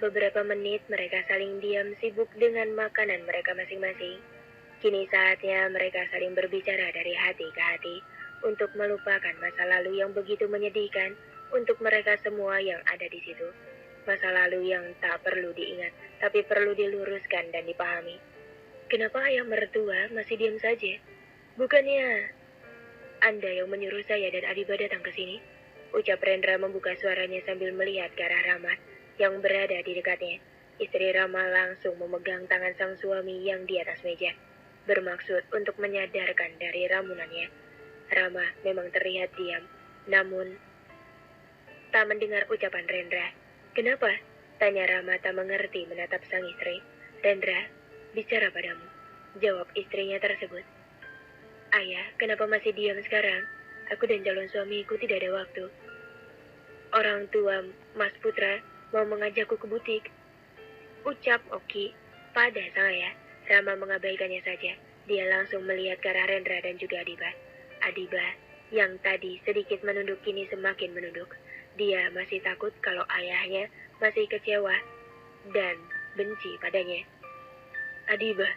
beberapa menit mereka saling diam sibuk dengan makanan mereka masing-masing. Kini saatnya mereka saling berbicara dari hati ke hati untuk melupakan masa lalu yang begitu menyedihkan untuk mereka semua yang ada di situ. Masa lalu yang tak perlu diingat, tapi perlu diluruskan dan dipahami. Kenapa ayah mertua masih diam saja? Bukannya Anda yang menyuruh saya dan Adiba datang ke sini? Ucap Rendra membuka suaranya sambil melihat ke arah Rama yang berada di dekatnya. Istri Rama langsung memegang tangan sang suami yang di atas meja, bermaksud untuk menyadarkan dari ramunannya. Rama memang terlihat diam, namun tak mendengar ucapan Rendra. Kenapa? Tanya Rama tak mengerti menatap sang istri. Rendra, bicara padamu, jawab istrinya tersebut. Ayah, kenapa masih diam sekarang? Aku dan calon suamiku tidak ada waktu. Orang tua Mas Putra mau mengajakku ke butik. Ucap Oki pada sang ayah. Rama mengabaikannya saja. Dia langsung melihat ke arah Rendra dan juga Adiba. Adiba yang tadi sedikit menunduk kini semakin menunduk. Dia masih takut kalau ayahnya masih kecewa dan benci padanya. Adiba,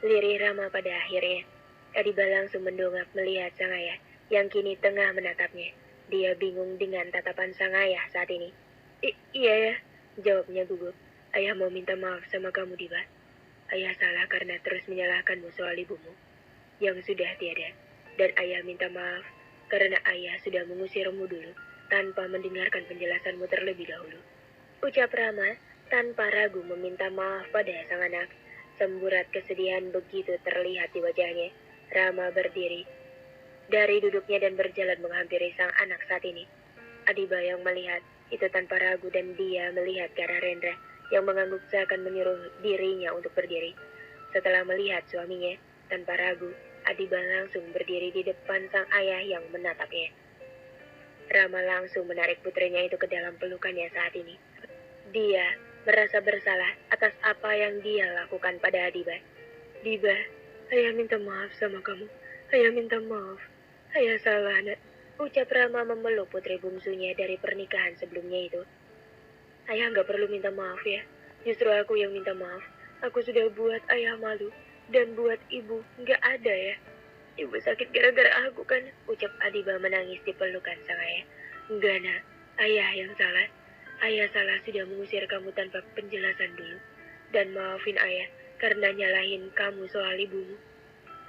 lirih Rama pada akhirnya. Adiba langsung mendongak melihat sang ayah yang kini tengah menatapnya. Dia bingung dengan tatapan sang ayah saat ini. Iya ya, jawabnya gugup. Ayah mau minta maaf sama kamu, Diba. Ayah salah karena terus menyalahkanmu soal ibumu yang sudah tiada. Dan ayah minta maaf karena ayah sudah mengusirmu dulu tanpa mendengarkan penjelasanmu terlebih dahulu. Ucap Rama tanpa ragu meminta maaf pada sang anak. Semburat kesedihan begitu terlihat di wajahnya. Rama berdiri dari duduknya dan berjalan menghampiri sang anak saat ini. Adiba yang melihat itu tanpa ragu dan dia melihat ke arah Rendra yang mengangguk seakan menyuruh dirinya untuk berdiri. Setelah melihat suaminya, tanpa ragu, Adiba langsung berdiri di depan sang ayah yang menatapnya. Rama langsung menarik putrinya itu ke dalam pelukannya saat ini. Dia merasa bersalah atas apa yang dia lakukan pada Adiba. Diba, ayah minta maaf sama kamu. Ayah minta maaf. Ayah salah, nak. Ucap Rama memeluk putri bungsunya dari pernikahan sebelumnya itu. Ayah nggak perlu minta maaf ya. Justru aku yang minta maaf. Aku sudah buat ayah malu. Dan buat ibu nggak ada ya. Ibu sakit gara-gara aku kan. Ucap Adiba menangis di pelukan sang ayah. Enggak, nak. Ayah yang salah. Ayah salah sudah mengusir kamu tanpa penjelasan dulu. Dan maafin ayah karena nyalahin kamu soal ibumu.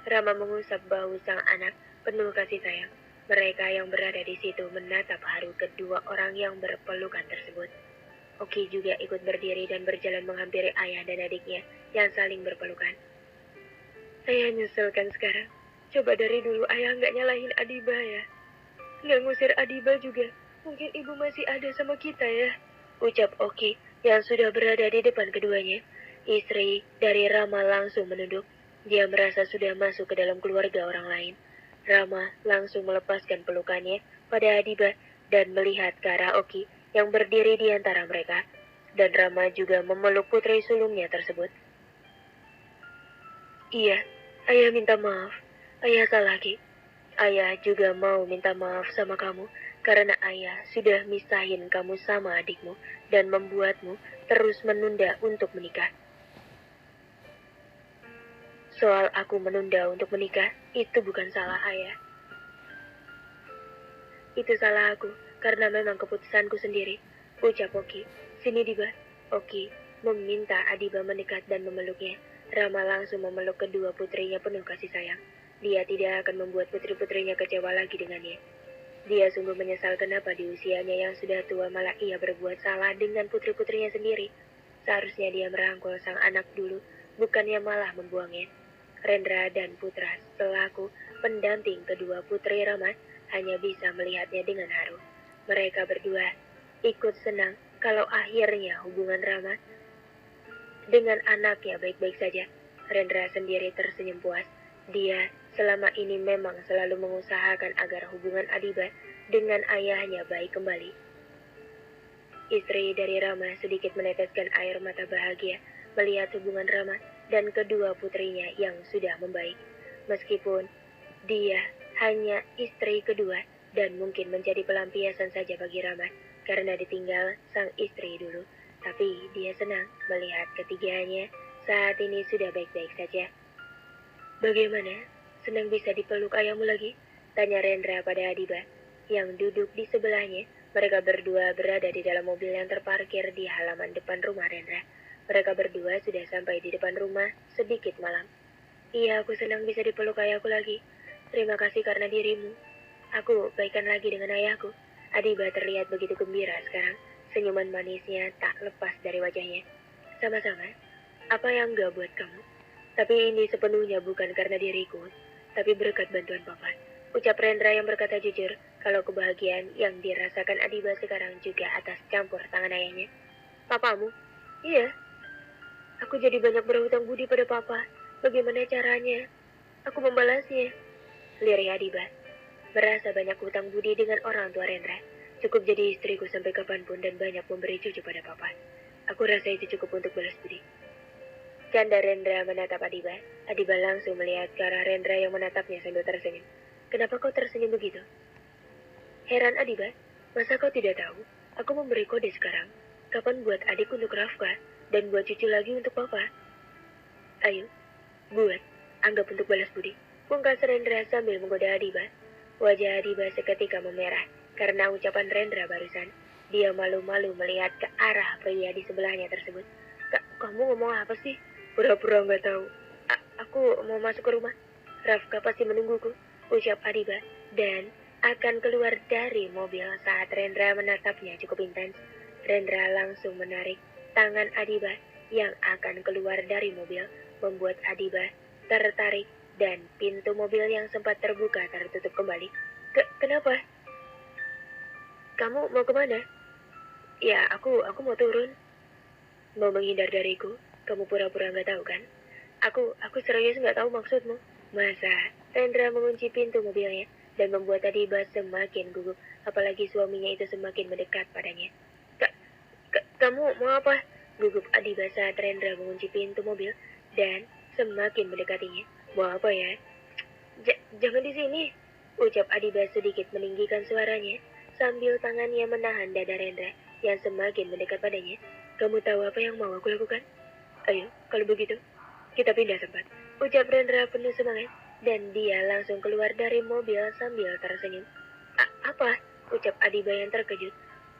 Rama mengusap bahu sang anak penuh kasih sayang. Mereka yang berada di situ menatap haru kedua orang yang berpelukan tersebut. Oki juga ikut berdiri dan berjalan menghampiri ayah dan adiknya yang saling berpelukan. Ayah nyesel kan sekarang. Coba dari dulu ayah nggak nyalahin Adiba ya. Nggak ngusir Adiba juga. Mungkin ibu masih ada sama kita ya. Ucap Oki yang sudah berada di depan keduanya. Istri dari Rama langsung menunduk. Dia merasa sudah masuk ke dalam keluarga orang lain. Rama langsung melepaskan pelukannya pada Adiba dan melihat ke arah Oki yang berdiri di antara mereka. Dan Rama juga memeluk putri sulungnya tersebut. Iya, ayah minta maaf. Ayah salah, Ki. Ayah juga mau minta maaf sama kamu karena ayah sudah misahin kamu sama adikmu dan membuatmu terus menunda untuk menikah. Soal aku menunda untuk menikah, itu bukan salah ayah. Itu salah aku, karena memang keputusanku sendiri. Ucap Oki. Sini Diba. Oki meminta Adiba mendekat dan memeluknya. Rama langsung memeluk kedua putrinya penuh kasih sayang. Dia tidak akan membuat putri-putrinya kecewa lagi dengannya. Dia sungguh menyesal kenapa di usianya yang sudah tua malah ia berbuat salah dengan putri-putrinya sendiri. Seharusnya dia merangkul sang anak dulu, bukannya malah membuangnya. Rendra dan Putra selaku pendamping kedua putri Rama hanya bisa melihatnya dengan haru. Mereka berdua ikut senang kalau akhirnya hubungan Rama dengan anaknya baik-baik saja. Rendra sendiri tersenyum puas. Dia selama ini memang selalu mengusahakan agar hubungan Adiba dengan ayahnya baik kembali. Istri dari Rama sedikit meneteskan air mata bahagia melihat hubungan Rama dan kedua putrinya yang sudah membaik. Meskipun dia hanya istri kedua dan mungkin menjadi pelampiasan saja bagi Rama karena ditinggal sang istri dulu. Tapi dia senang melihat ketiganya saat ini sudah baik-baik saja. Bagaimana? Senang bisa dipeluk ayahmu lagi? Tanya Rendra pada Adiba yang duduk di sebelahnya. Mereka berdua berada di dalam mobil yang terparkir di halaman depan rumah Rendra. Mereka berdua sudah sampai di depan rumah sedikit malam. Iya, aku senang bisa dipeluk ayahku lagi. Terima kasih karena dirimu. Aku baikan lagi dengan ayahku. Adiba terlihat begitu gembira sekarang. Senyuman manisnya tak lepas dari wajahnya. Sama-sama. Apa yang enggak buat kamu? Tapi ini sepenuhnya bukan karena diriku, tapi berkat bantuan Papa. Ucap Rendra yang berkata jujur kalau kebahagiaan yang dirasakan Adiba sekarang juga atas campur tangan ayahnya. Papamu? Iya. Aku jadi banyak berhutang budi pada Papa. Bagaimana caranya? Aku membalasnya. Lirih Adiba. Merasa banyak hutang budi dengan orang tua Rendra. Cukup jadi istriku sampai kapanpun dan banyak memberi cucu pada Papa. Aku rasa itu cukup untuk balas budi. Canda Rendra menatap Adiba. Adiba langsung melihat ke arah Rendra yang menatapnya sambil tersenyum. Kenapa kau tersenyum begitu? Heran Adiba. Masa kau tidak tahu? Aku memberi kode sekarang. Kapan buat adik untuk Rafka dan buat cucu lagi untuk Papa? Ayo, buat. Anggap untuk balas budi. Pungkas Rendra sambil menggoda Adiba. Wajah Adiba seketika memerah karena ucapan Rendra barusan. Dia malu-malu melihat ke arah pria di sebelahnya tersebut. Kamu ngomong apa sih? Pura-pura nggak tahu. Aku mau masuk ke rumah. Rafka pasti menungguku, ucap Adiba, dan akan keluar dari mobil saat Rendra menatapnya cukup intens. Rendra langsung menarik tangan Adiba yang akan keluar dari mobil, membuat Adiba tertarik dan pintu mobil yang sempat terbuka tertutup kembali. Kenapa? Kamu mau kemana? Ya, aku mau turun. Mau menghindar dariku? Kamu pura-pura nggak tahu kan? Aku serius nggak tahu maksudmu. Masa? Rendra mengunci pintu mobilnya dan membuat Adiba semakin gugup, apalagi suaminya itu semakin mendekat padanya. Kamu mau apa? Gugup Adiba saat Rendra mengunci pintu mobil dan semakin mendekatinya. Mau apa ya? Jangan di sini, ucap Adiba sedikit meninggikan suaranya sambil tangannya menahan dada Rendra yang semakin mendekat padanya. Kamu tahu apa yang mau aku lakukan? Ayo, kalau begitu, kita pindah tempat. Ucap Rendra penuh semangat, dan dia langsung keluar dari mobil sambil tersenyum. Apa? Ucap Adiba yang terkejut.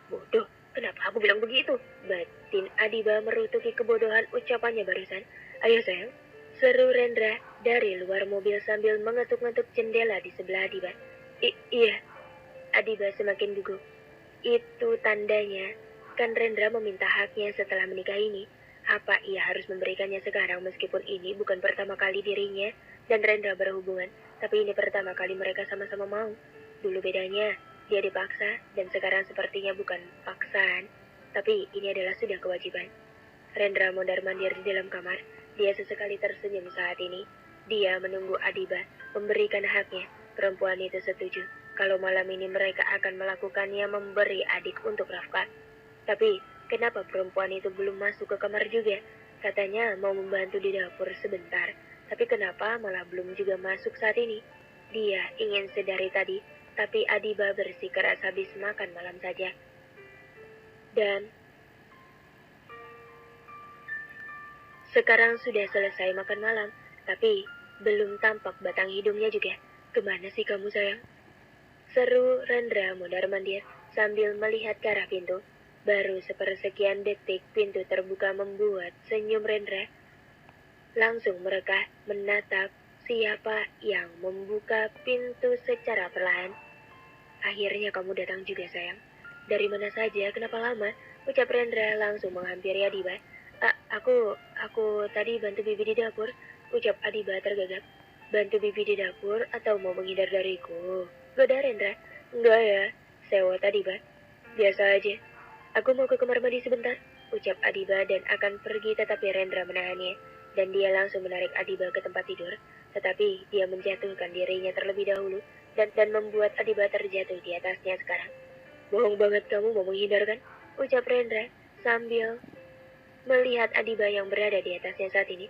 Bodoh, kenapa aku bilang begitu? Batin Adiba merutuki kebodohan ucapannya barusan. Ayo sayang, seru Rendra dari luar mobil sambil mengetuk-ngetuk jendela di sebelah Adiba. Iya, Adiba semakin gugup. Itu tandanya, kan Rendra meminta haknya setelah menikah ini. Apa ia harus memberikannya sekarang meskipun ini bukan pertama kali dirinya dan Rendra berhubungan, tapi ini pertama kali mereka sama-sama mau. Dulu bedanya, dia dipaksa dan sekarang sepertinya bukan paksaan, tapi ini adalah sudah kewajiban. Rendra mondar-mandir di dalam kamar. Dia sesekali tersenyum saat ini. Dia menunggu Adiba memberikan haknya. Perempuan itu setuju kalau malam ini mereka akan melakukannya memberi adik untuk Rafka. Tapi kenapa perempuan itu belum masuk ke kamar juga? Katanya mau membantu di dapur sebentar. Tapi kenapa malah belum juga masuk saat ini? Dia ingin sedari tadi, tapi Adiba bersikeras habis makan malam saja. Dan sekarang sudah selesai makan malam, tapi belum tampak batang hidungnya juga. Kemana sih kamu sayang? Seru Rendra mondar-mandir sambil melihat ke arah pintu. Baru sepersekian detik pintu terbuka membuat senyum Rendra. Langsung mereka menatap siapa yang membuka pintu secara perlahan. Akhirnya kamu datang juga sayang. Dari mana saja, kenapa lama? Ucap Rendra langsung menghampiri Adiba. Aku tadi bantu bibi di dapur, ucap Adiba tergagap. Bantu bibi di dapur atau mau menghindar dariku? Goda Rendra. Enggak ya, sewot Adiba. Biasa aja. Aku mau ke kamar mandi sebentar, ucap Adiba dan akan pergi tetapi Rendra menahannya. Dan dia langsung menarik Adiba ke tempat tidur, tetapi dia menjatuhkan dirinya terlebih dahulu dan membuat Adiba terjatuh di atasnya sekarang. Bohong banget kamu mau menghindar kan? Ucap Rendra sambil melihat Adiba yang berada di atasnya saat ini.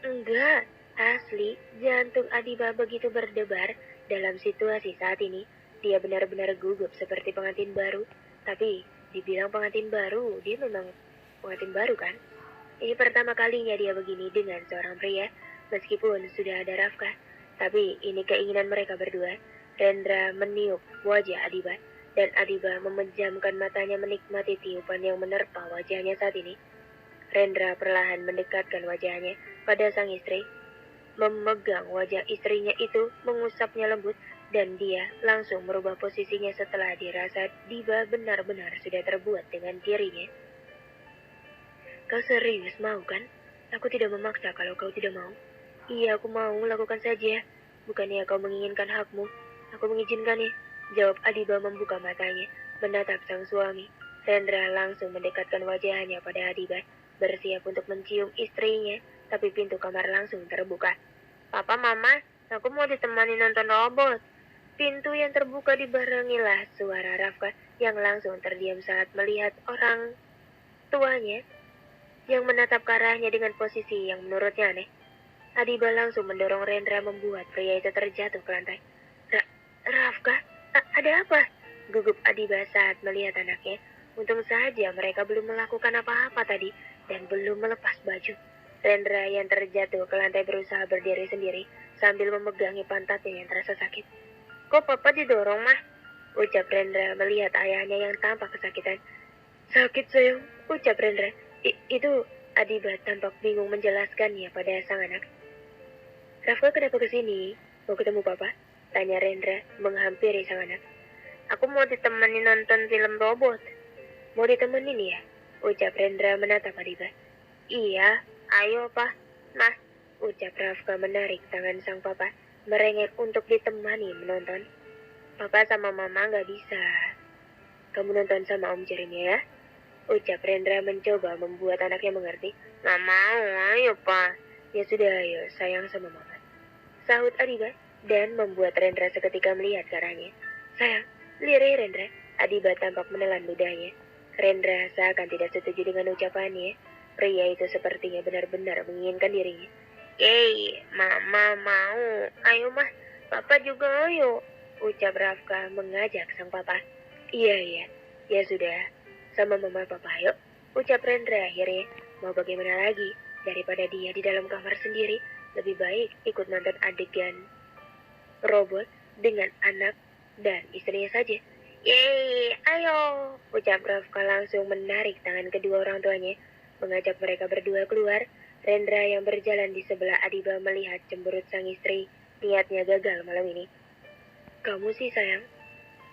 Enggak, asli jantung Adiba begitu berdebar dalam situasi saat ini. Dia benar-benar gugup seperti pengantin baru, tapi dibilang pengantin baru, dia memang pengantin baru kan? Ini pertama kalinya dia begini dengan seorang pria, meskipun sudah ada Rafka. Tapi ini keinginan mereka berdua. Rendra meniup wajah Adiba, dan Adiba memejamkan matanya menikmati tiupan yang menerpa wajahnya saat ini. Rendra perlahan mendekatkan wajahnya pada sang istri, memegang wajah istrinya itu, mengusapnya lembut, dan dia langsung merubah posisinya setelah dirasa Diba benar-benar sudah terbuat dengan dirinya. Kau serius mau kan? Aku tidak memaksa kalau kau tidak mau. Iya, aku mau, lakukan saja. Bukannya kau menginginkan hakmu. Aku mengizinkannya. Jawab Adiba membuka matanya, menatap sang suami. Rendra langsung mendekatkan wajahnya pada Adiba, bersiap untuk mencium istrinya, tapi pintu kamar langsung terbuka. Papa, Mama, aku mau ditemani nonton robot. Pintu yang terbuka dibarengilah suara Rafka yang langsung terdiam saat melihat orang tuanya yang menatap ke arahnya dengan posisi yang menurutnya aneh. Adiba langsung mendorong Rendra membuat pria itu terjatuh ke lantai. Rafka, ada apa? Gugup Adiba saat melihat anaknya. Untung saja mereka belum melakukan apa-apa tadi dan belum melepas baju. Rendra yang terjatuh ke lantai berusaha berdiri sendiri sambil memegangi pantatnya yang terasa sakit. Kok papa didorong, Mah? Ucap Rendra melihat ayahnya yang tampak kesakitan. Sakit, sayang, ucap Rendra. Itu Adiba tampak bingung menjelaskannya pada sang anak. Rafka kenapa kesini? Mau ketemu papa? Tanya Rendra menghampiri sang anak. Aku mau ditemani nonton film robot. Mau ditemenin ya? Ucap Rendra menatap Adiba. Iya, ayo pa. Nah, ucap Rafka menarik tangan sang papa, merengek untuk ditemani menonton. Papa sama mama gak bisa. Kamu nonton sama Om Jeremy ya? Ucap Rendra mencoba membuat anaknya mengerti. Gak mau, ayo pa. Ya sudah, ayo, sayang sama mama. Sahut Adiba, dan membuat Rendra seketika melihat ke arahnya. Sayang, lirik Rendra. Adiba tampak menelan ludahnya. Rendra seakan tidak setuju dengan ucapannya. Pria itu sepertinya benar-benar menginginkan dirinya. Yeay, mama mau. Ayo mah, papa juga ayo. Ucap Rafka mengajak sang papa. Iya, ya sudah. Sama mama papa yuk, ucap Rendra akhirnya. Mau bagaimana lagi, daripada dia di dalam kamar sendiri, lebih baik ikut nonton adegan robot dengan anak dan istrinya saja. Yeay, ayo, ucap Rafka langsung menarik tangan kedua orang tuanya, mengajak mereka berdua keluar. Rendra yang berjalan di sebelah Adiba melihat cemberut sang istri, niatnya gagal malam ini. Kamu sih sayang,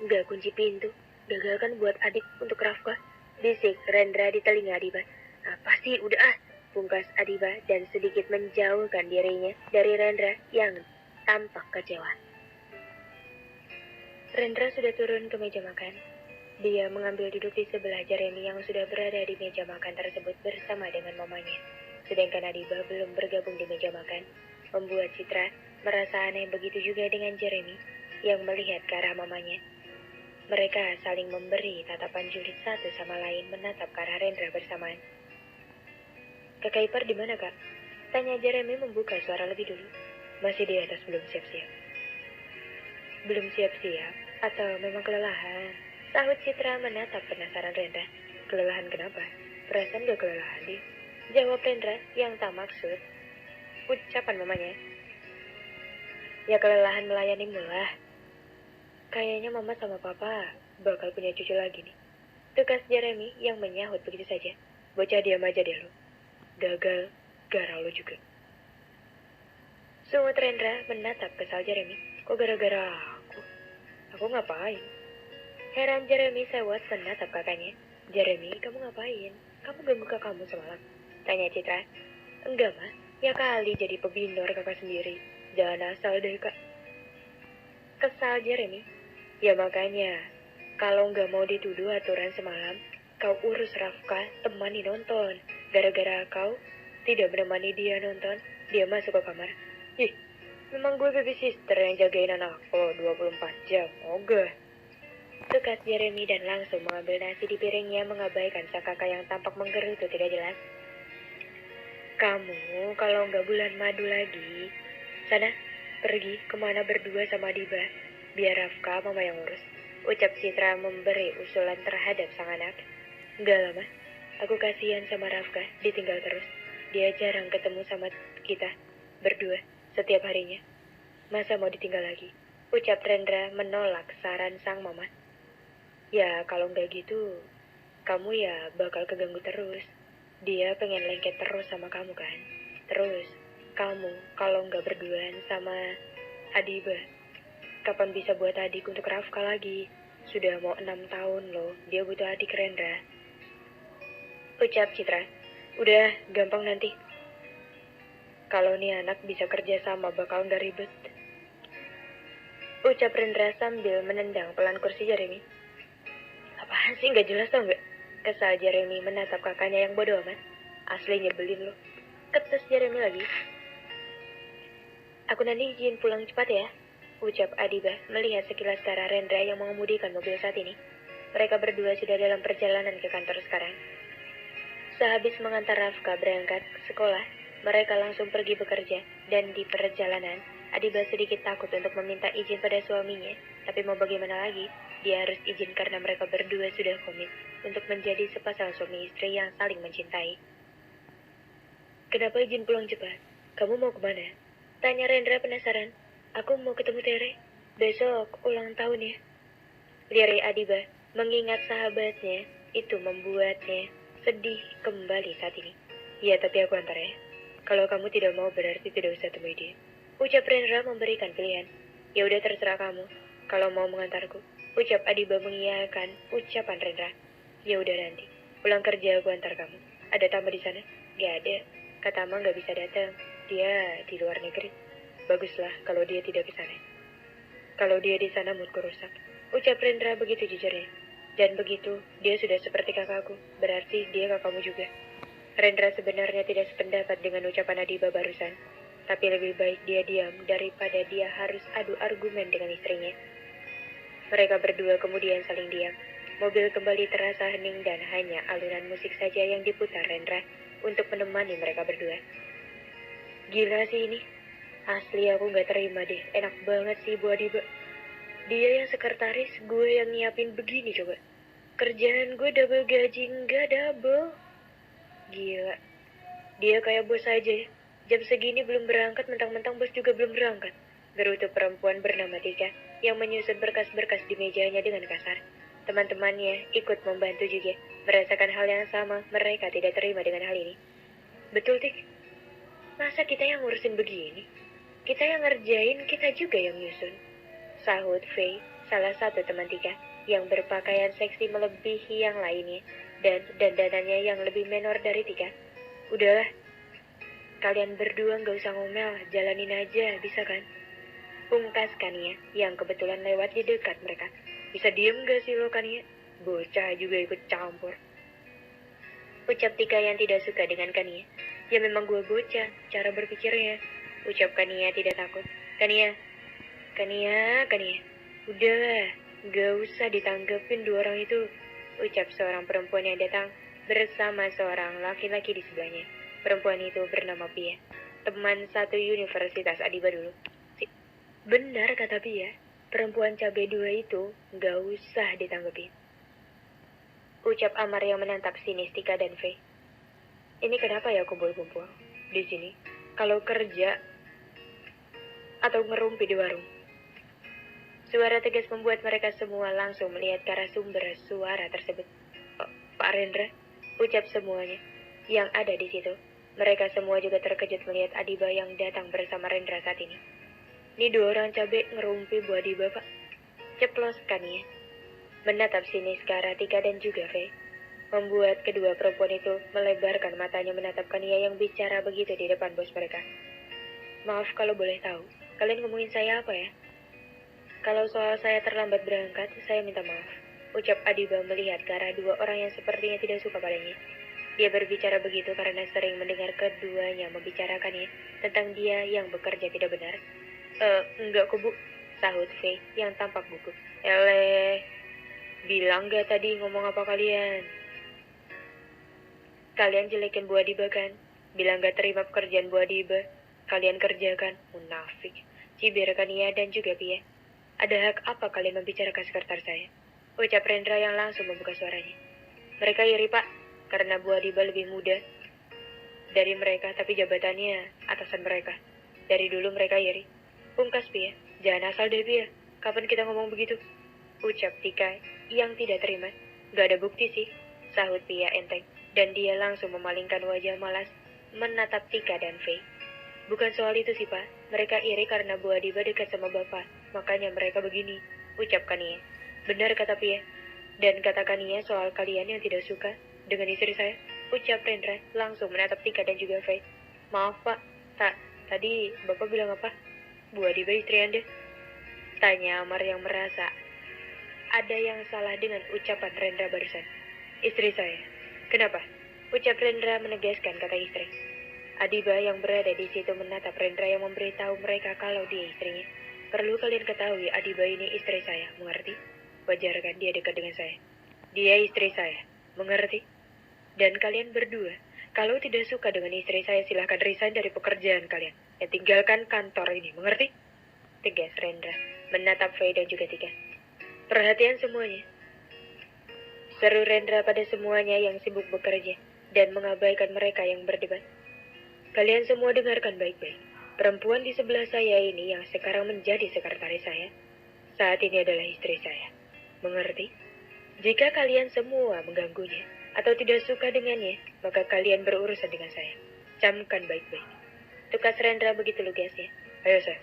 gak kunci pintu. Gagal kan buat adik untuk Rafka, bisik Rendra di telinga Adiba. Apa sih, udah ah, pungkas Adiba dan sedikit menjauhkan dirinya dari Rendra yang tampak kecewa. Rendra sudah turun ke meja makan. Dia mengambil duduk di sebelah Jeremy yang sudah berada di meja makan tersebut bersama dengan mamanya. Sedangkan Adiba belum bergabung di meja makan, membuat Citra merasa aneh, begitu juga dengan Jeremy yang melihat ke arah mamanya. Mereka saling memberi tatapan julid satu sama lain menatap ke arah Rendra bersamaan. Kakak ipar di mana, Kak? Tanya Jeremy membuka suara lebih dulu. Masih di atas, belum siap-siap. Belum siap-siap? Atau memang kelelahan? Sahut Citra menatap penasaran Rendra. Kelelahan kenapa? Perasaan gak kelelahan, Di? Jawab Rendra yang tak maksud ucapan mamanya. Ya kelelahan melayanimu lah. Kayaknya mama sama papa bakal punya cucu lagi nih. Tukas Jeremy yang menyahut begitu saja. Bocah diam aja deh lo. Gagal, garau lo juga. Sungut Rendra menatap kesal Jeremy. Kok gara-gara aku? Aku ngapain? Heran Jeremy sewot menatap kakaknya. Jeremy, kamu ngapain? Kamu ganggu kakakmu semalam? Tanya Citra. Enggak mah, ya kali jadi pebinor kakak sendiri. Jangan asal deh kak. Kesal Jeremy. Ya makanya, kalau nggak mau dituduh aturan semalam, kau urus Rafka, temani nonton. Gara-gara kau tidak menemani dia nonton, dia masuk ke kamar. Ih, memang gue baby sister yang jagain anak lo 24 jam, ogah. Tukas Jeremy dan langsung mengambil nasi di piringnya, mengabaikan sang kakak yang tampak menggerutu tidak jelas. Kamu kalau nggak bulan madu lagi, sana pergi kemana berdua sama Diba. Biar Rafka mama yang urus, ucap Citra memberi usulan terhadap sang anak. Enggak lama, Aku kasihan sama Rafka, ditinggal terus. Dia jarang ketemu sama kita berdua setiap harinya. Masa mau ditinggal lagi? Ucap Rendra menolak saran sang mama. Ya, kalau nggak gitu, kamu ya bakal keganggu terus. Dia pengen lengket terus sama kamu kan? Terus, kamu kalau nggak berduaan sama Adiba, kapan bisa buat adik untuk Rafka lagi? Sudah mau 6 tahun loh, dia butuh adik Rendra. Ucap Citra. Udah, gampang nanti. Kalau nih anak bisa kerja sama bakal nggak ribet. Ucap Rendra sambil menendang pelan kursi Jeremy. Apaan sih nggak jelas tau nggak? Kesal Jeremy menatap kakaknya yang bodoh amat. Asli nyebelin lo. Ketes Jeremy lagi. Aku nanti izin pulang cepat ya. Ucap Adiba melihat sekilas ke arah Rendra yang mengemudikan mobil saat ini. Mereka berdua sudah dalam perjalanan ke kantor sekarang. Sehabis mengantar Rafka berangkat ke sekolah, mereka langsung pergi bekerja, dan di perjalanan, Adiba sedikit takut untuk meminta izin pada suaminya, tapi mau bagaimana lagi, dia harus izin karena mereka berdua sudah komit untuk menjadi sepasang suami istri yang saling mencintai. Kenapa izin pulang cepat? Kamu mau kemana? Tanya Rendra penasaran. Aku mau ketemu Tere. Besok ulang tahun ya. Lirik Adiba mengingat sahabatnya itu membuatnya sedih kembali saat ini. Ya, tapi aku antar ya. Kalau kamu tidak mau berarti tidak usah temui dia. Ucap Rendra memberikan pilihan. Ya udah terserah kamu. Kalau mau mengantarku. Ucap Adiba mengiyakan ucapan Rendra. Ya udah nanti. Pulang kerja aku antar kamu. Ada Tama di sana? Gak ada. Kata Tama gak bisa datang. Dia di luar negeri. Baguslah kalau dia tidak ke sana. Kalau dia di sana moodku rusak. Ucap Rendra begitu jujurnya. Dan begitu, dia sudah seperti kakakku. Berarti dia kakakmu juga. Rendra sebenarnya tidak sependapat dengan ucapan Adiba barusan. Tapi lebih baik dia diam daripada dia harus adu argumen dengan istrinya. Mereka berdua kemudian saling diam. Mobil kembali terasa hening dan hanya alunan musik saja yang diputar Rendra untuk menemani mereka berdua. Gila sih ini. Asli aku gak terima deh. Enak banget sih Bu Adiba. Dia yang sekretaris, gue yang nyiapin begini coba. Kerjaan gue double gaji, enggak double. Gila. Dia kayak bos aja ya. Jam segini belum berangkat, mentang-mentang bos juga belum berangkat. Gerutu perempuan bernama Tika yang menyusun berkas-berkas di mejanya dengan kasar. Teman-temannya ikut membantu juga. Merasakan hal yang sama, mereka tidak terima dengan hal ini. Betul, Tik. Masa kita yang ngurusin begini? Kita yang ngerjain, kita juga yang nyusun. Sahut Faye, salah satu teman Tika, yang berpakaian seksi melebihi yang lainnya, dan dandanannya yang lebih menor dari Tika. Udahlah, kalian berdua gak usah ngomel, jalanin aja, bisa kan? Pungkas Kania, yang kebetulan lewat di dekat mereka. Bisa diem gak sih lo Kania? Bocah juga ikut campur. Ucap Tika yang tidak suka dengan Kania. Ya memang gue bocah, cara berpikirnya. Ucap Kania tidak takut. Kania, udahlah, gak usah ditanggepin dua orang itu. Ucap seorang perempuan yang datang bersama seorang laki-laki di sebelahnya. Perempuan itu bernama Pia, teman satu universitas Adiba dulu. Benar kata Pia, perempuan cabai dua itu gak usah ditanggepin. Ucap Amar yang menatap sinis Tika dan Faye. Ini kenapa ya kumpul-kumpul di sini? Kalau kerja atau ngerumpi di warung? Suara tegas membuat mereka semua langsung melihat ke arah sumber suara tersebut. Oh, Pak Rendra, ucap semuanya yang ada di situ. Mereka semua juga terkejut melihat Adiba yang datang bersama Rendra saat ini. Ini dua orang cabai ngerumpi Bu Adiba, Pak. Ceploskan ya. Menatap sinis ke arah Tika dan juga Faye. Membuat kedua perempuan itu melebarkan matanya menatap Kania yang bicara begitu di depan bos mereka. Maaf kalau boleh tahu, kalian ngomongin saya apa ya? Kalau soal saya terlambat berangkat, saya minta maaf. Ucap Adiba melihat ke arah dua orang yang sepertinya tidak suka padanya. Dia berbicara begitu karena sering mendengar keduanya membicarakannya tentang dia yang bekerja tidak benar. Enggak kok Bu, sahut Faye yang tampak gugup. Eleh, bilang gak tadi ngomong apa kalian? Kalian jelekin Bu Adiba kan? Bilang gak terima pekerjaan Bu Adiba. Kalian kerjakan, munafik. Cibir Kania dan juga Pia. Ada hak apa kalian membicarakan sekretaris saya? Ucap Rendra yang langsung membuka suaranya. Mereka iri, Pak. karena Bu Adiba lebih muda dari mereka, tapi jabatannya atasan mereka. Dari dulu mereka iri. Pungkas Pia, jangan asal deh Pia. Kapan kita ngomong begitu? Ucap Tika yang tidak terima. Gak ada bukti sih, sahut Pia enteng. Dan dia langsung memalingkan wajah malas menatap Tika dan Faye. Bukan soal itu sih Pak, mereka iri karena Bu Adiba dekat sama Bapak. Makanya mereka begini, ucap Kania. Benar kata Pia. Dan kata Kania soal kalian yang tidak suka dengan istri saya, ucap Rendra langsung menatap Tika dan juga Faye. Maaf Pak, tadi Bapak bilang apa? Bu Adiba istri Anda? Tanya Amar yang merasa ada yang salah dengan ucapan Rendra barusan. Istri saya. Kenapa? Ucap Rendra menegaskan kata istri. Adiba yang berada di situ menatap Rendra yang memberitahu mereka kalau dia istrinya. Perlu kalian ketahui Adiba ini istri saya, mengerti? Wajar kan dia dekat dengan saya? Dia istri saya, mengerti? Dan kalian berdua, kalau tidak suka dengan istri saya silahkan resign dari pekerjaan kalian. Dan tinggalkan kantor ini, mengerti? Tegas Rendra, menatap Faye dan juga Tika. Perhatian semuanya. Seru Rendra pada semuanya yang sibuk bekerja dan mengabaikan mereka yang berdebat. Kalian semua dengarkan baik-baik. Perempuan di sebelah saya ini yang sekarang menjadi sekretaris saya, saat ini adalah istri saya. Mengerti? Jika kalian semua mengganggunya atau tidak suka dengannya, maka kalian berurusan dengan saya. Camkan baik-baik. Tukas Rendra begitu lugasnya. Ayo, Sir.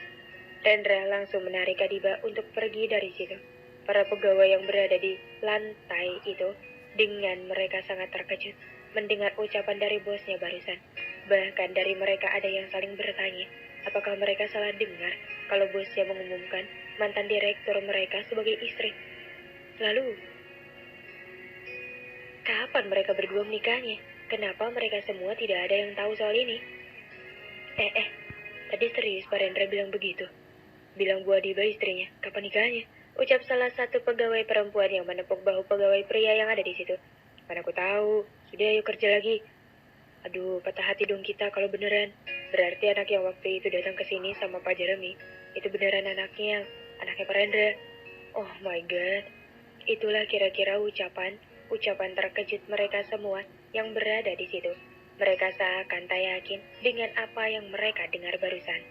Rendra langsung menarik Adiba untuk pergi dari situ. Para pegawai yang berada di lantai itu dengan mereka sangat terkejut mendengar ucapan dari bosnya barusan. Bahkan dari mereka ada yang saling bertanya, apakah mereka salah dengar kalau bosnya mengumumkan mantan direktur mereka sebagai istri. Lalu, kapan mereka berdua menikahnya? Kenapa mereka semua tidak ada yang tahu soal ini? Tadi serius Pak Rendra bilang begitu. Bilang Bu Adiba istrinya, kapan nikahnya? Ucap salah satu pegawai perempuan yang menepuk bahu pegawai pria yang ada di situ. Mana aku tahu, sudah ayo kerja lagi. Aduh, patah hati dong kita kalau beneran. Berarti anak yang waktu itu datang ke sini sama Pak Jeremy, itu beneran anaknya Pak Rendra. Oh my god. Itulah kira-kira ucapan terkejut mereka semua yang berada di situ. Mereka seakan tak yakin dengan apa yang mereka dengar barusan.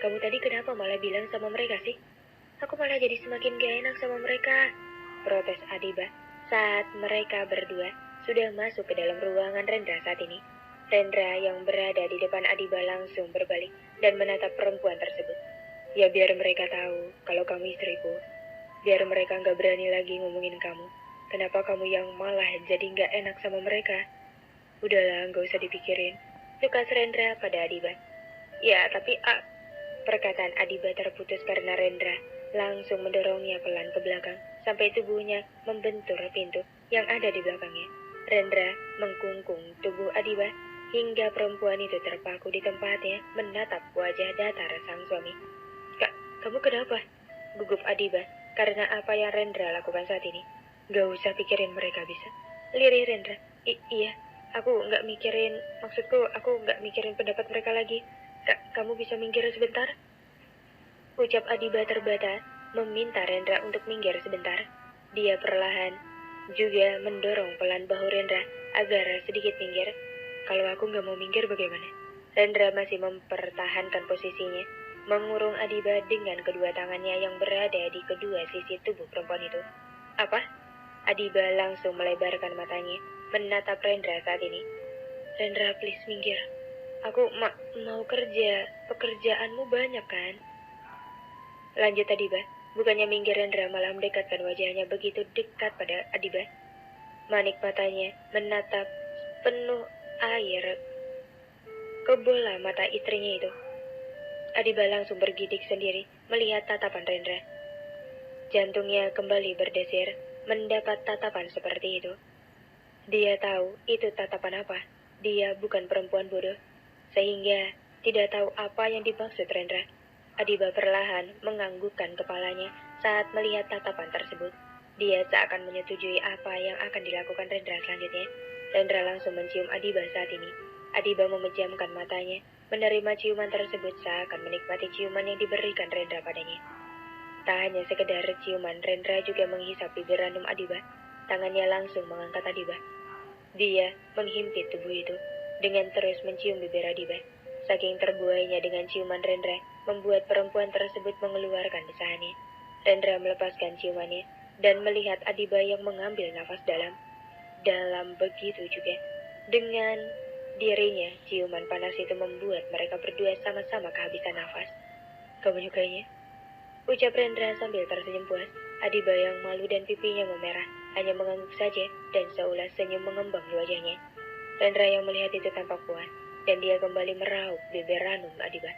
Kamu tadi kenapa malah bilang sama mereka sih? Aku malah jadi semakin gak enak sama mereka, protes Adiba saat mereka berdua sudah masuk ke dalam ruangan Rendra saat ini. Rendra yang berada di depan Adiba langsung berbalik dan menatap perempuan tersebut. Ya biar mereka tahu kalau kamu istriku. Biar mereka gak berani lagi ngomongin kamu. Kenapa kamu yang malah jadi gak enak sama mereka? Udahlah, gak usah dipikirin. Tukas Rendra pada Adiba. Ya, tapi perkataan Adiba terputus karena Rendra langsung mendorongnya pelan ke belakang sampai tubuhnya membentur pintu yang ada di belakangnya. Rendra mengkungkung tubuh Adiba hingga perempuan itu terpaku di tempatnya menatap wajah datar sang suami. Kak, kamu kenapa? Gugup Adiba karena apa yang Rendra lakukan saat ini. Gak usah pikirin mereka bisa. Lirih Rendra. Iya, aku gak mikirin, maksudku aku gak mikirin pendapat mereka lagi. Kak, kamu bisa minggir sebentar? Ucap Adiba terbata, meminta Rendra untuk minggir sebentar. Dia perlahan juga mendorong pelan bahu Rendra agar sedikit minggir. Kalau aku gak mau minggir bagaimana? Rendra masih mempertahankan posisinya, mengurung Adiba dengan kedua tangannya yang berada di kedua sisi tubuh perempuan itu. Apa? Adiba langsung melebarkan matanya, menatap Rendra saat ini. Rendra, please minggir. Aku mau kerja, pekerjaanmu banyak kan? Lanjut Adiba, bukannya minggir Rendra malah mendekatkan wajahnya begitu dekat pada Adiba. Manik matanya menatap penuh air ke bola mata istrinya itu. Adiba langsung bergidik sendiri melihat tatapan Rendra. Jantungnya kembali berdesir mendapat tatapan seperti itu. Dia tahu itu tatapan apa. Dia bukan perempuan bodoh, sehingga tidak tahu apa yang dimaksud Rendra. Adiba perlahan menganggukkan kepalanya saat melihat tatapan tersebut. Dia seakan menyetujui apa yang akan dilakukan Rendra selanjutnya. Rendra langsung mencium Adiba saat ini. Adiba memejamkan matanya, menerima ciuman tersebut seakan menikmati ciuman yang diberikan Rendra padanya. Tak hanya sekedar ciuman, Rendra juga menghisap bibir ranum Adiba. Tangannya langsung mengangkat Adiba. Dia menghimpit tubuh itu dengan terus mencium bibir Adiba. Saking terbuainya dengan ciuman Rendra, membuat perempuan tersebut mengeluarkan desahannya. Rendra melepaskan ciumannya dan melihat Adiba yang mengambil nafas dalam. Dalam begitu juga dengan dirinya, ciuman panas itu membuat mereka berdua sama-sama kehabisan nafas. "Kau menyukainya?" ucap Rendra sambil tersenyum puas. Adiba yang malu dan pipinya memerah hanya mengangguk saja dan seulas senyum mengembang di wajahnya. Rendra yang melihat itu tampak puas dan dia kembali meraup bibir ranum Adiba.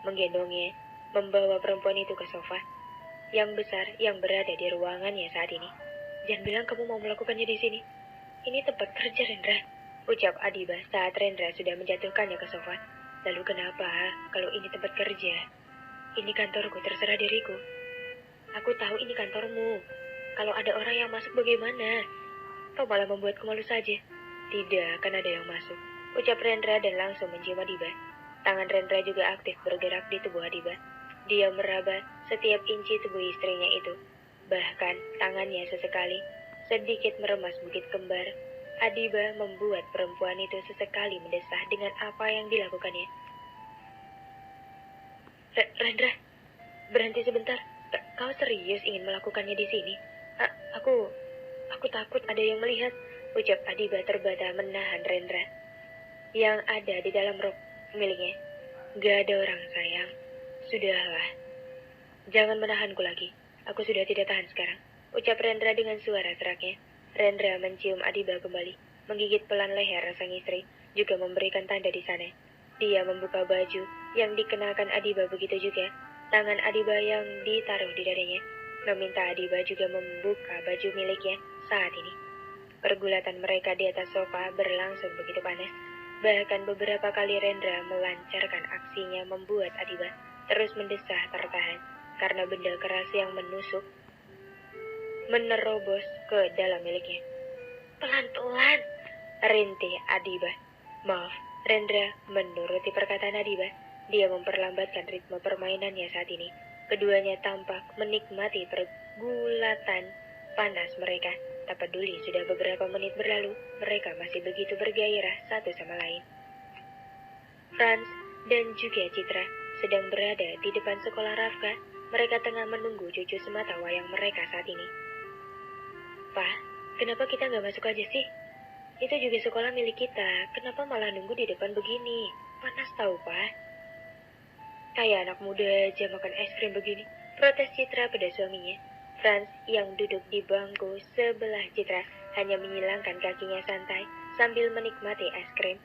Menggendongnya, membawa perempuan itu ke sofa yang besar yang berada di ruangannya saat ini. "Jangan bilang kamu mau melakukannya di sini. Ini tempat kerja, Rendra," ucap Adiba saat Rendra sudah menjatuhkannya ke sofa. "Lalu kenapa kalau ini tempat kerja? Ini kantorku, terserah diriku." "Aku tahu ini kantormu. Kalau ada orang yang masuk bagaimana? Kau malah membuatku malu saja." "Tidak akan ada yang masuk," ucap Rendra dan langsung mencium Adiba. Tangan Rendra juga aktif bergerak di tubuh Adiba. Dia meraba setiap inci tubuh istrinya itu. Bahkan tangannya sesekali sedikit meremas bukit kembar. Adiba membuat perempuan itu sesekali mendesah dengan apa yang dilakukannya. Rendra, berhenti sebentar. Kau serius ingin melakukannya di sini?" Aku takut ada yang melihat," ucap Adiba terbata menahan Rendra yang ada di dalam rok miliknya. "Gak ada orang, sayang. Sudahlah. Jangan menahanku lagi. Aku sudah tidak tahan sekarang," ucap Rendra dengan suara seraknya. Rendra mencium Adiba kembali, menggigit pelan leher sang istri, juga memberikan tanda di sana. Dia membuka baju yang dikenakan Adiba, begitu juga tangan Adiba yang ditaruh di dadanya, meminta Adiba juga membuka baju miliknya saat ini. Pergulatan mereka di atas sofa berlangsung begitu panas. Bahkan beberapa kali Rendra melancarkan aksinya membuat Adiba terus mendesah tertahan karena benda keras yang menerobos ke dalam miliknya. "Pelan-pelan," rintih Adiba. "Maaf, Rendra," menuruti perkataan Adiba. Dia memperlambatkan ritme permainannya saat ini. Keduanya tampak menikmati pergulatan panas mereka. Tak peduli sudah beberapa menit berlalu, mereka masih begitu bergairah satu sama lain. Franz dan juga Citra sedang berada di depan sekolah Rafka. Mereka tengah menunggu cucu semata wayang mereka saat ini. "Pak, kenapa kita nggak masuk aja sih? Itu juga sekolah milik kita. Kenapa malah nunggu di depan begini? Panas tahu, Pak." "Kayak anak muda aja makan es krim begini," protes Citra pada suaminya. Franz yang duduk di bangku sebelah Citra hanya menyilangkan kakinya santai sambil menikmati es krim.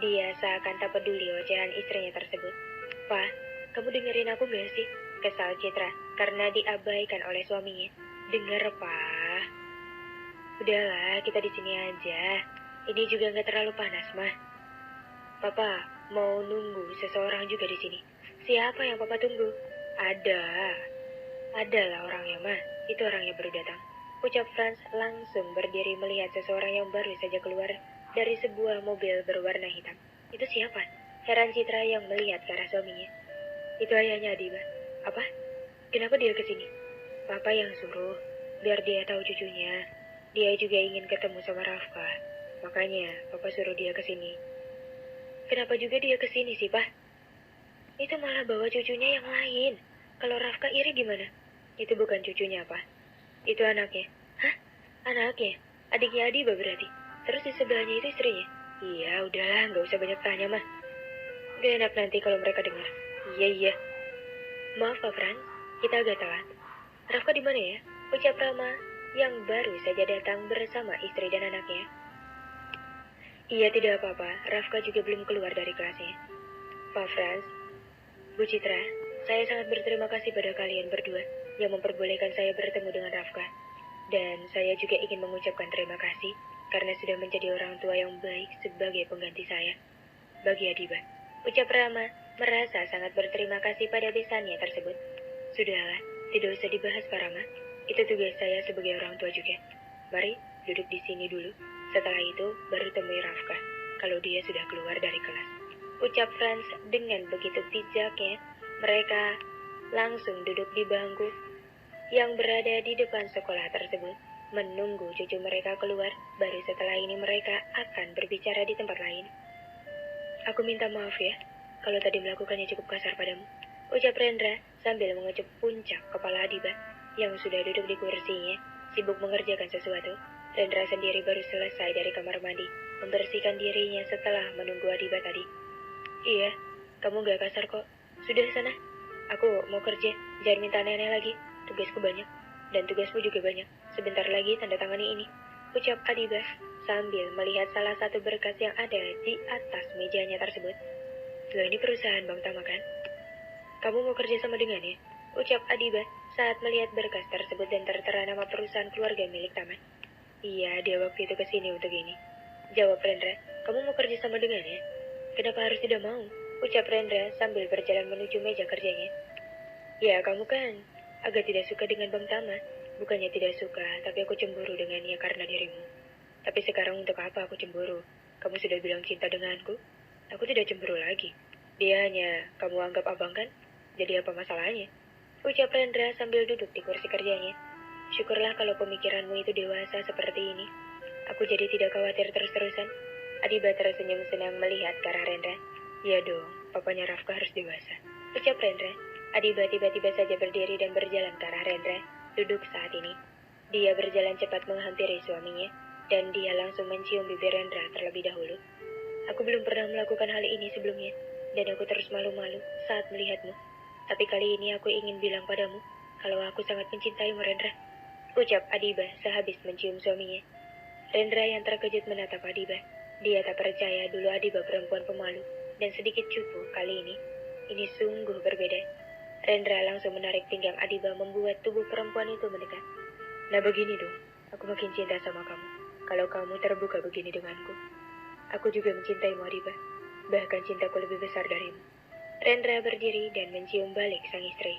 Dia seakan tak peduli ocehan istrinya tersebut. "Pak, kamu dengerin aku gak sih?" kesal Citra karena diabaikan oleh suaminya. "Dengar, Pak. Udahlah, kita di sini aja. Ini juga nggak terlalu panas, mah. Papa mau nunggu seseorang juga di sini." "Siapa yang Papa tunggu?" Adalah orangnya, mah. Itu orangnya baru datang," ucap Franz langsung berdiri melihat seseorang yang baru saja keluar dari sebuah mobil berwarna hitam. "Itu siapa?" heran Citra yang melihat ke arah suaminya. "Itu ayahnya Adiba." "Apa? Kenapa dia kesini?" "Papa yang suruh, biar dia tahu cucunya. Dia juga ingin ketemu sama Rafka. Makanya Papa suruh dia kesini." "Kenapa juga dia kesini sih, Pak? Itu malah bawa cucunya yang lain. Kalau Rafka iri gimana?" "Itu bukan cucunya, Pak. Itu anaknya." "Hah? Anaknya? Adiknya Adiba berarti? Terus di sebelahnya itu istrinya?" "Iya, udahlah, nggak usah banyak tanya, mah. Gak enak nanti kalau mereka dengar." Iya. "Maaf, Pak Franz, kita agak telat. Rafka di mana ya?" ucap Rama yang baru saja datang bersama istri dan anaknya. "Iya, tidak apa-apa. Rafka juga belum keluar dari kelasnya." "Pak Franz, Bu Citra, saya sangat berterima kasih pada kalian berdua yang memperbolehkan saya bertemu dengan Rafka. Dan saya juga ingin mengucapkan terima kasih karena sudah menjadi orang tua yang baik sebagai pengganti saya bagi Adiba," ucap Rama merasa sangat berterima kasih pada besannya tersebut. "Sudahlah, tidak usah dibahas, Pak Rama. Itu tugas saya sebagai orang tua juga. Mari duduk di sini dulu. Setelah itu baru temui Rafka kalau dia sudah keluar dari kelas," ucap Franz dengan begitu bijaknya. Mereka langsung duduk di bangku yang berada di depan sekolah tersebut. menunggu cucu mereka keluar, baru setelah ini mereka akan berbicara di tempat lain. Aku minta maaf ya, kalau tadi melakukannya cukup kasar padamu, ucap Rendra sambil mengecup puncak kepala Adiba yang sudah duduk di kursinya, sibuk mengerjakan sesuatu. Rendra sendiri baru selesai dari kamar mandi, membersihkan dirinya setelah menunggu Adiba tadi. Iya, kamu gak kasar kok. Sudah sana, aku mau kerja, jangan minta aneh-aneh lagi. Tugasku banyak, dan tugasmu juga banyak. Sebentar lagi tanda tangani ini, ucap Adiba sambil melihat salah satu berkas yang ada di atas mejanya tersebut. Loh, ini perusahaan Bang Tama kan? Kamu mau kerja sama dengannya? Ucap Adiba saat melihat berkas tersebut dan tertera nama perusahaan keluarga milik Tama. Iya, dia waktu itu kesini untuk ini. Jawab Rendra, kamu mau kerja sama dengannya? Kenapa harus tidak mau? Ucap Rendra sambil berjalan menuju meja kerjanya. Ya, kamu kan agak tidak suka dengan Bang Tama. Bukannya tidak suka, tapi aku cemburu dengannya karena dirimu. Tapi sekarang untuk apa aku cemburu? Kamu sudah bilang cinta denganku? Aku tidak cemburu lagi. Dia hanya kamu anggap abang kan? Jadi apa masalahnya? Ucap Rendra sambil duduk di kursi kerjanya. Syukurlah kalau pemikiranmu itu dewasa seperti ini. Aku jadi tidak khawatir terus-terusan. Adiba tersenyum senang melihat ke arah Rendra. Ya dong, papanya Rafka harus dewasa. Ucap Rendra. Adiba tiba-tiba saja berdiri dan berjalan ke arah Rendra, duduk saat ini. Dia berjalan cepat menghampiri suaminya, dan dia langsung mencium bibir Rendra terlebih dahulu. Aku belum pernah melakukan hal ini sebelumnya, dan aku terus malu-malu saat melihatmu. Tapi kali ini aku ingin bilang padamu, kalau aku sangat mencintaimu, Rendra. Ucap Adiba sehabis mencium suaminya. Rendra yang terkejut menatap Adiba. Dia tak percaya dulu Adiba perempuan pemalu dan sedikit cupu kali ini. Ini sungguh berbeda. Rendra langsung menarik pinggang Adiba membuat tubuh perempuan itu mendekat. Nah begini dong, aku makin cinta sama kamu. Kalau kamu terbuka begini denganku. Aku juga mencintaimu Adiba. Bahkan cintaku lebih besar darimu. Rendra berdiri dan mencium balik sang istri.